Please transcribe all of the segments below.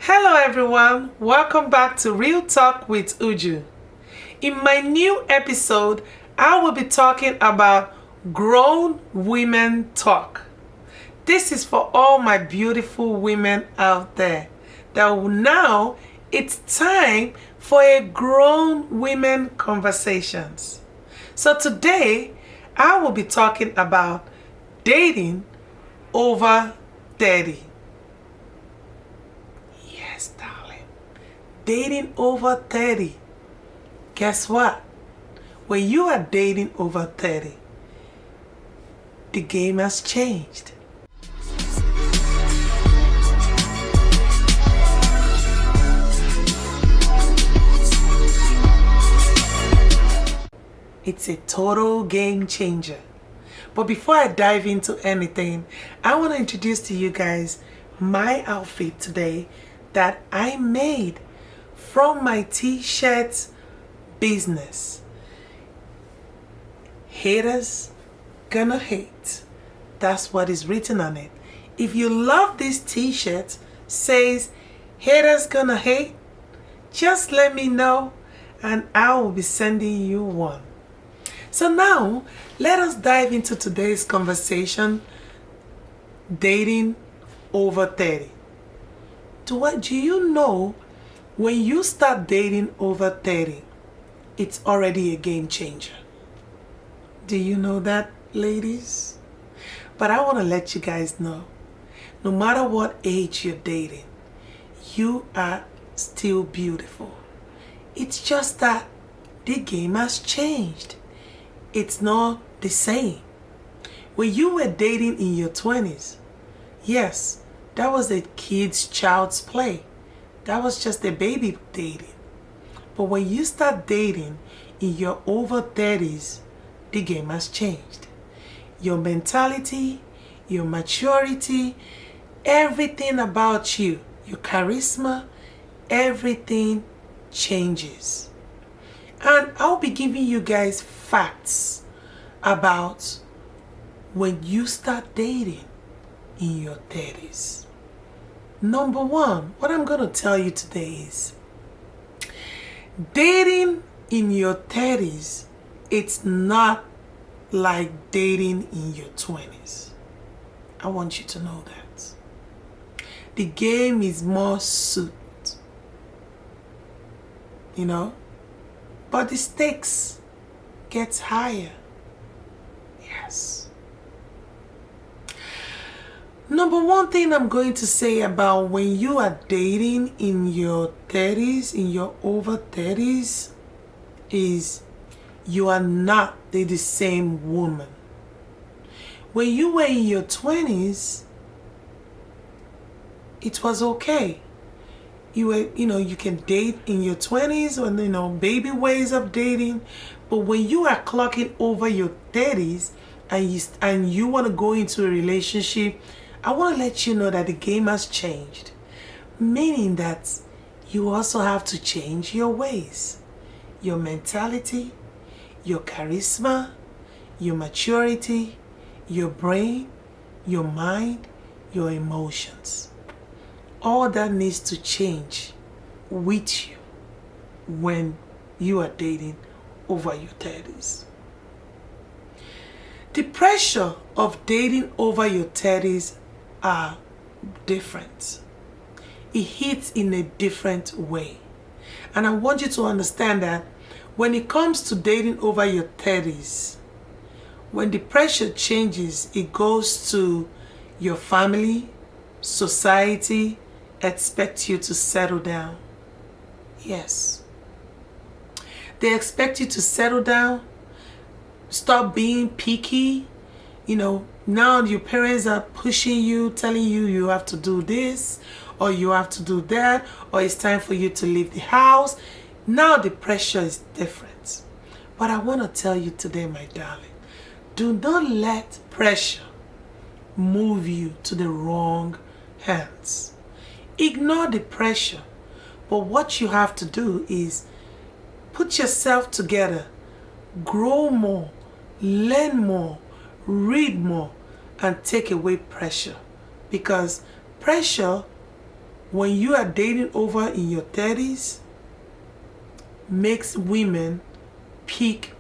Hello everyone, welcome back to Real Talk with Uju. In my new episode, I will be talking about grown women talk. This is for all my beautiful women out there that now it's time for a grown women conversations. So today, I will be talking about dating over 30. Yes, darling. Dating over 30. Guess what? When you are dating over 30, the game has changed. It's a total game changer. But before I dive into anything, I want to introduce to you guys my outfit today that I made from my t-shirt business. Haters gonna hate. That's what is written on it. If you love this t-shirt, says haters gonna hate, just let me know and I will be sending you one. So now, let us dive into today's conversation, dating over 30. Do you know when you start dating over 30, it's already a game changer? Do you know that, ladies? But I want to let you guys know, no matter what age you're dating, you are still beautiful. It's just that the game has changed. It's not the same. When you were dating in your 20s, yes, that was a kid's child's play. That was just a baby dating. But when you start dating in your over 30s, the game has changed. Your mentality, your maturity, everything about you, your charisma, everything changes. And I'll be giving you guys facts about when you start dating in your 30s. Number one, what I'm going to tell you today is dating in your 30s, it's not like dating in your 20s. I want you to know that. The game is more suit, but the stakes gets higher. Yes. Number one thing I'm going to say about when you are dating in your 30s, in your over 30s, is you are not the same woman. When you were in your 20s, it was okay. You were, you can date in your 20s when, baby ways of dating. But when you are clocking over your 30s and you want to go into a relationship, I want to let you know that the game has changed. Meaning that you also have to change your ways, your mentality, your charisma, your maturity, your brain, your mind, your emotions. All that needs to change with you when you are dating over your 30s. The pressure of dating over your 30s are different. It hits in a different way. And I want you to understand that when it comes to dating over your 30s, when the pressure changes, it goes to your family, society, expect you to settle down. Yes. They expect you to settle down, stop being picky. Now your parents are pushing you, telling you you have to do this, or you have to do that, or it's time for you to leave the house. Now the pressure is different. But I want to tell you today, my darling, do not let pressure move you to the wrong hands. Ignore the pressure. But what you have to do is put yourself together, grow more, learn more, read more, and take away pressure. Because pressure when you are dating over in your 30s, makes women pick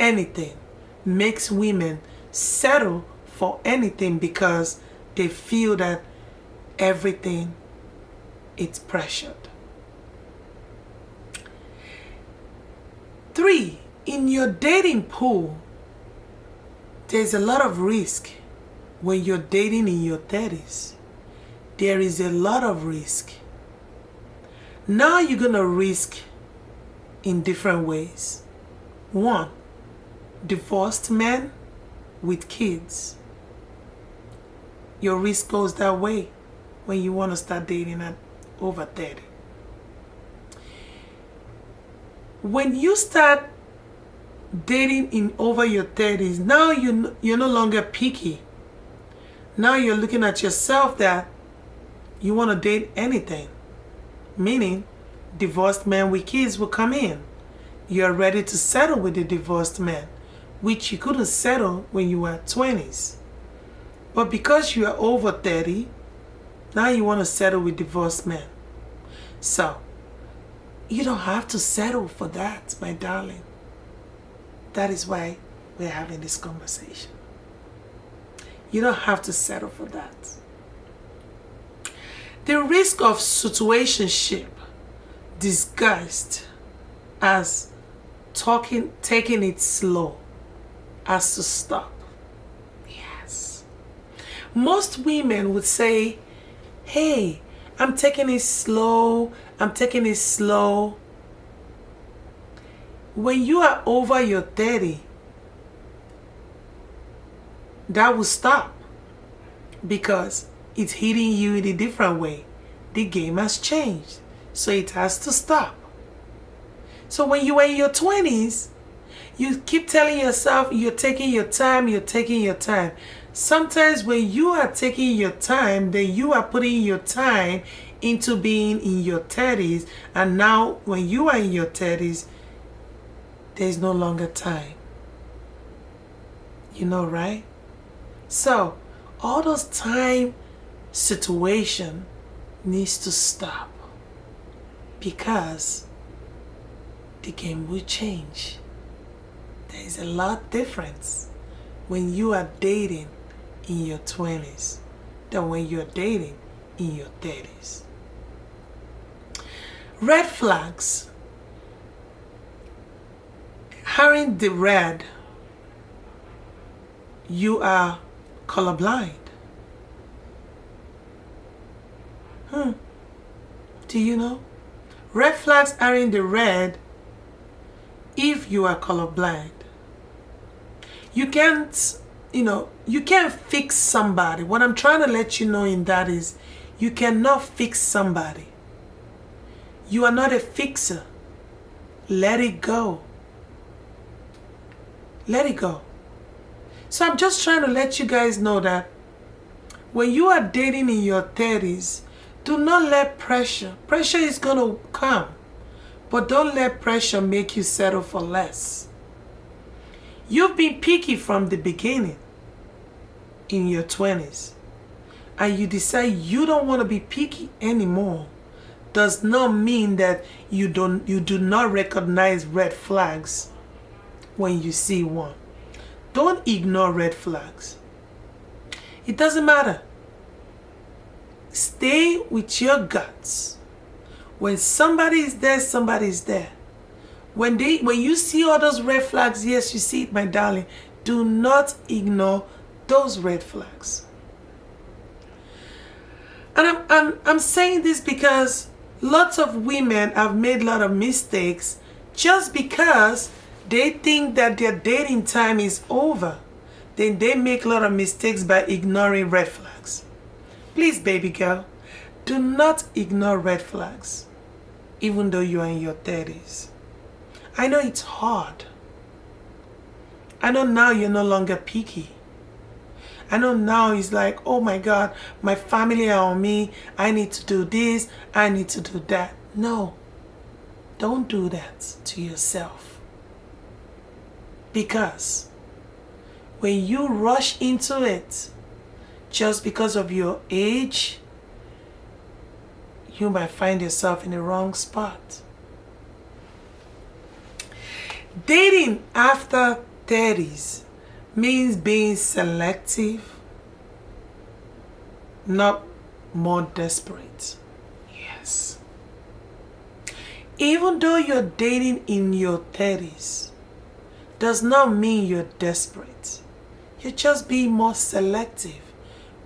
anything, makes women settle for anything because they feel that everything is pressured. 3, in your dating pool, there's a lot of risk when you're dating in your 30s. There is a lot of risk. Now you're going to risk in different ways. 1, divorced men with kids. Your risk goes that way when you want to start dating at over 30. When you start dating in over your 30s, now you're no longer picky. Now you're looking at yourself that you want to date anything. Meaning, divorced men with kids will come in. You're ready to settle with the divorced man, which you couldn't settle when you were 20s. But because you are over 30, now you want to settle with divorced men. So, you don't have to settle for that, my darling. That is why we're having this conversation. You don't have to settle for that. The risk of situationship disguised as taking it slow, as to stop. Yes. Most women would say, hey, I'm taking it slow, I'm taking it slow. When you are over your 30, that will stop because it's hitting you in a different way. The game has changed, so it has to stop. So when you are in your 20s, you keep telling yourself you're taking your time, you're taking your time. Sometimes when you are taking your time, then you are putting your time into being in your 30s. And now when you are in your 30s, there's no longer time. You know, right? So all those time situation needs to stop because the game will change. There is a lot difference when you are dating in your 20s than when you're dating in your 30s. Red flags. Hearing the red, you are colorblind. Do you know? Red flags are in the red if you are colorblind. You can't, you can't fix somebody. What I'm trying to let you know in that is you cannot fix somebody. You are not a fixer. Let it go. Let it go. So I'm just trying to let you guys know that when you are dating in your 30s, do not let pressure is going to come, but don't let pressure make you settle for less. You've been picky from the beginning in your 20s, and you decide you don't want to be picky anymore. Does not mean that you do not recognize red flags when you see one. Don't ignore red flags. It doesn't matter. Stay with your guts. When somebody is there, somebody is there. When you see all those red flags, yes, you see it, my darling. Do not ignore those red flags. And I'm saying this because lots of women have made a lot of mistakes just because they think that their dating time is over. Then they make a lot of mistakes by ignoring red flags. Please, baby girl, do not ignore red flags, even though you are in your 30s. I know it's hard. I know now you're no longer picky. I know now it's like, oh my God, my family are on me. I need to do this. I need to do that. No, don't do that to yourself. Because when you rush into it, just because of your age, you might find yourself in the wrong spot. Dating after 30s means being selective, not more desperate. Yes. Even though you're dating in your 30s, does not mean you're desperate. You're just being more selective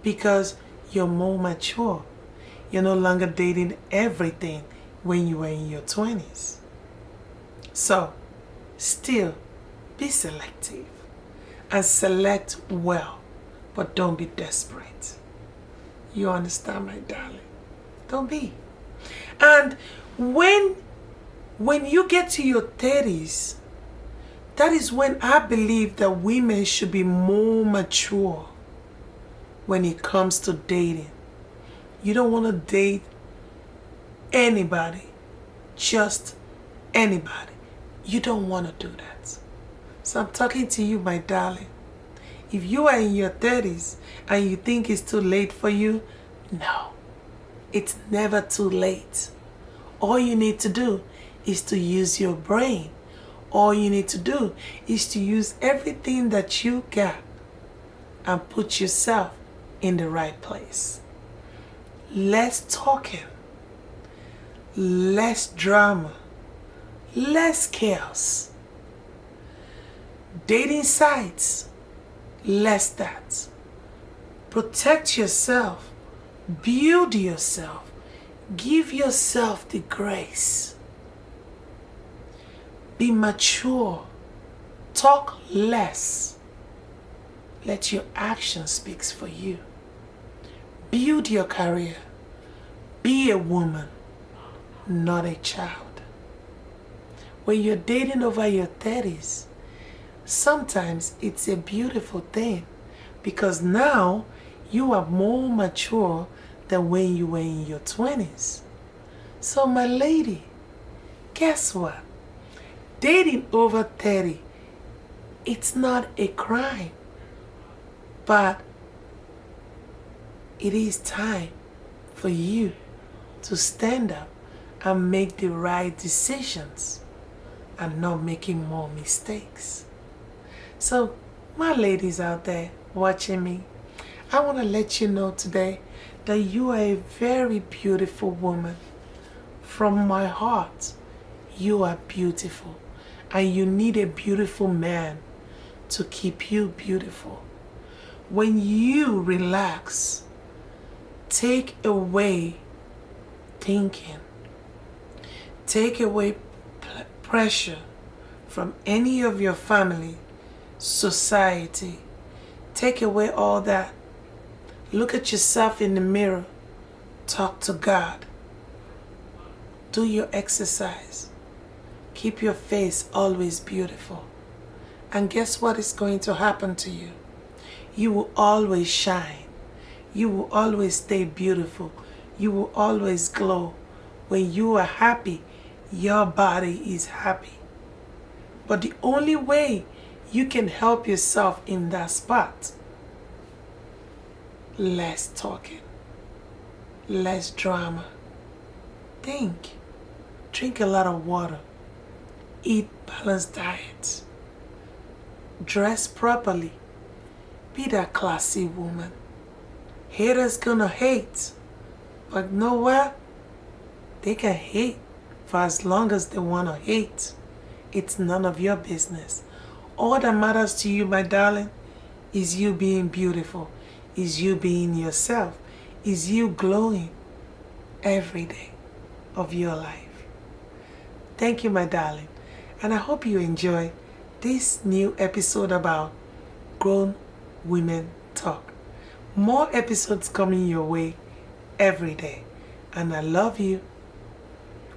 because you're more mature. You're no longer dating everything when you were in your 20s. So, still be selective and select well, but don't be desperate. You understand, my darling? Don't be. And when you get to your 30s, that is when I believe that women should be more mature when it comes to dating. You don't want to date anybody, just anybody. You don't want to do that. So I'm talking to you, my darling. If you are in your 30s and you think it's too late for you, no, it's never too late. All you need to do is to use your brain. All you need to do is to use everything that you got and put yourself in the right place. Less talking, less drama, less chaos. Dating sites, less that. Protect yourself, build yourself, give yourself the grace. Be mature, talk less. Let your action speak for you. Build your career. Be a woman, not a child. When you're dating over your 30s, sometimes it's a beautiful thing because now you are more mature than when you were in your 20s. So my lady, guess what? Dating over 30, it's not a crime, but it is time for you to stand up and make the right decisions and not making more mistakes. So, my ladies out there watching me, I want to let you know today that you are a very beautiful woman. From my heart, you are beautiful. And you need a beautiful man to keep you beautiful. When you relax, take away thinking, take away pressure from any of your family, society, take away all that. Look at yourself in the mirror, talk to God, do your exercise. Keep your face always beautiful. And guess what is going to happen to you? You will always shine. You will always stay beautiful. You will always glow. When you are happy, your body is happy. But the only way you can help yourself in that spot, less talking, less drama. Think. Drink a lot of water. Eat balanced diet. Dress properly. Be that classy woman. Haters gonna hate. But know what? They can hate for as long as they wanna hate. It's none of your business. All that matters to you, my darling, is you being beautiful. Is you being yourself. Is you glowing every day of your life. Thank you, my darling. And I hope you enjoy this new episode about Grown Women Talk. More episodes coming your way every day. And I love you.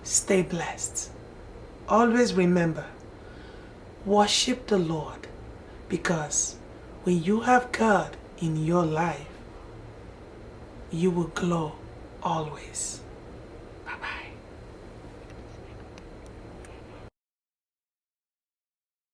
Stay blessed. Always remember, worship the Lord, because when you have God in your life, you will glow always.